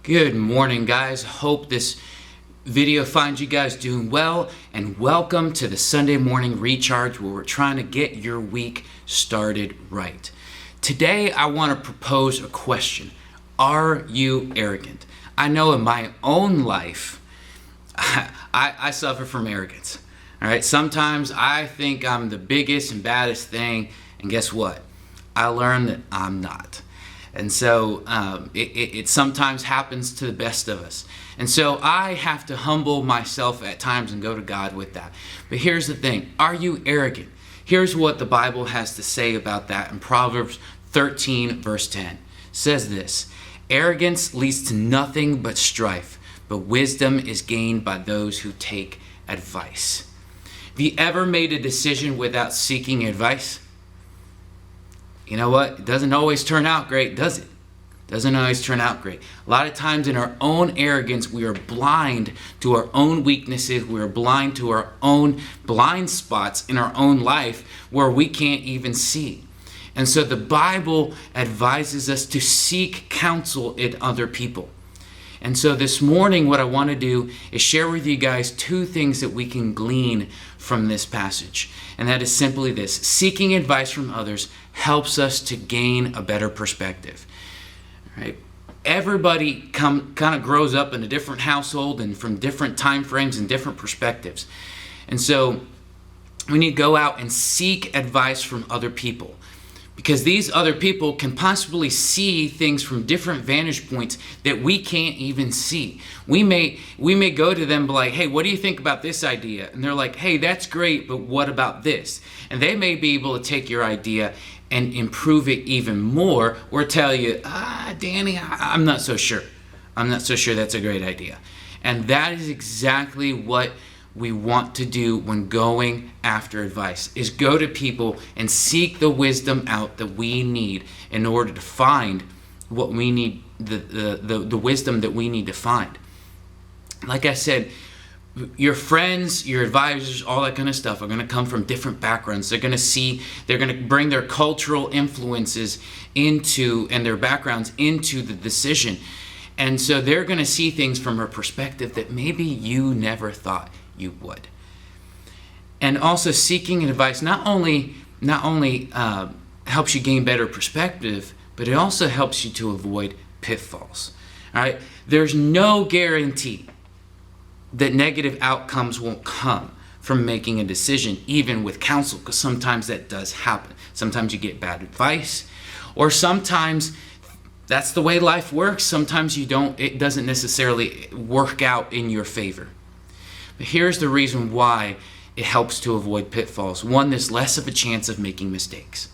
Good morning, guys. Hope this video finds you guys doing well, and welcome to the Sunday morning recharge where we're trying to get your week started right. Today I want to propose a question. Are you arrogant? I know in my own life I suffer from arrogance. All right, sometimes I think I'm the biggest and baddest thing, and guess what? I learned that I'm not. And so it sometimes happens to the best of us. And so I have to humble myself at times and go to God with that. But here's the thing. Are you arrogant? Here's what the Bible has to say about that in Proverbs 13 verse 10. It says this: arrogance leads to nothing but strife, but wisdom is gained by those who take advice. Have you ever made a decision without seeking advice? You know what? It doesn't always turn out great, does it? Doesn't always turn out great. A lot of times in our own arrogance, we are blind to our own weaknesses. We are blind to our own blind spots in our own life where we can't even see. And so the Bible advises us to seek counsel in other people. And so this morning, what I want to do is share with you guys two things that we can glean from this passage. And that is simply this: seeking advice from others helps us to gain a better perspective. Right? Everybody kind of grows up in a different household and from different time frames and different perspectives. And so we need to go out and seek advice from other people, because these other people can possibly see things from different vantage points that we can't even see. We may go to them and be like, hey, what do you think about this idea? And they're like, hey, that's great, but what about this? And they may be able to take your idea and improve it even more, or tell you, Danny, I'm not so sure. I'm not so sure that's a great idea. And that is exactly what we want to do when going after advice, is go to people and seek the wisdom out that we need in order to find what we need, the wisdom that we need to find. Like I said, your friends, your advisors, all that kind of stuff are going to come from different backgrounds. They're going to bring their cultural influences into, and their backgrounds into the decision. And so they're going to see things from a perspective that maybe you never thought you would. And also, seeking advice not only helps you gain better perspective, but it also helps you to avoid pitfalls. All right, there's no guarantee that negative outcomes won't come from making a decision, even with counsel, because sometimes that does happen. Sometimes you get bad advice, or sometimes that's the way life works. Sometimes it doesn't necessarily work out in your favor. But here's the reason why it helps to avoid pitfalls. One, there's less of a chance of making mistakes.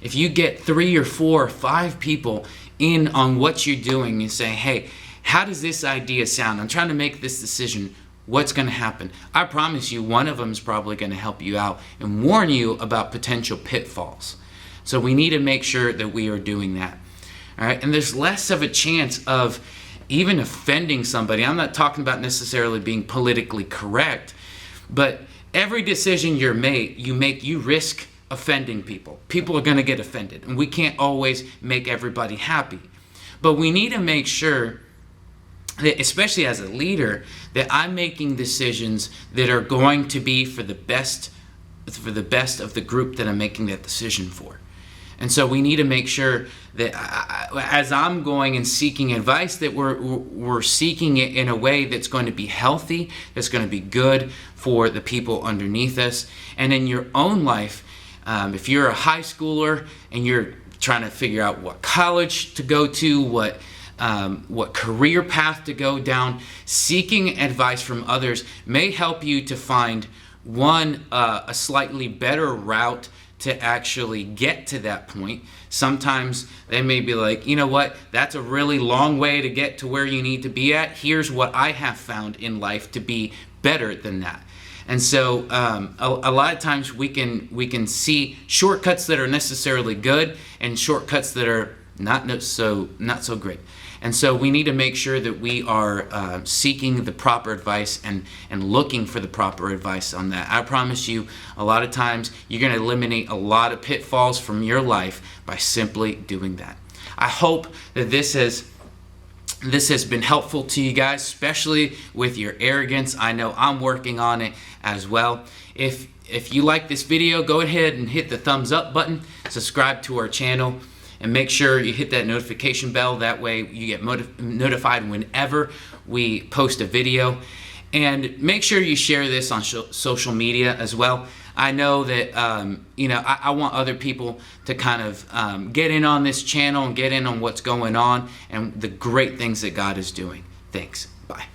If you get 3 or 4 or 5 people in on what you're doing and say, hey, how does this idea sound? I'm trying to make this decision. What's going to happen? I promise you, one of them is probably going to help you out and warn you about potential pitfalls. So we need to make sure that we are doing that. All right, and there's less of a chance of even offending somebody. I'm not talking about necessarily being politically correct, but every decision you make, you risk offending people. People are going to get offended, and we can't always make everybody happy. But we need to make sure that, especially as a leader, that I'm making decisions that are going to be for the best of the group that I'm making that decision for. And so we need to make sure that as I'm going and seeking advice, that we're seeking it in a way that's going to be healthy, that's going to be good for the people underneath us. And in your own life, if you're a high schooler and you're trying to figure out what college to go to, what career path to go down, seeking advice from others may help you to find a slightly better route to actually get to that point. Sometimes they may be like, you know what, that's a really long way to get to where you need to be at. Here's what I have found in life to be better than that. And so a lot of times we can see shortcuts that are necessarily good and shortcuts that are not so great. And so we need to make sure that we are seeking the proper advice and looking for the proper advice on that. I promise you, a lot of times you're going to eliminate a lot of pitfalls from your life by simply doing that. I hope that this has this has been helpful to you guys, especially with your arrogance. I know I'm working on it as well. If you like this video, go ahead and hit the thumbs up button, subscribe to our channel, and make sure you hit that notification bell. That way you get notified whenever we post a video. And make sure you share this on social media as well. I know that I want other people to kind of get in on this channel and get in on what's going on and the great things that God is doing. Thanks. Bye.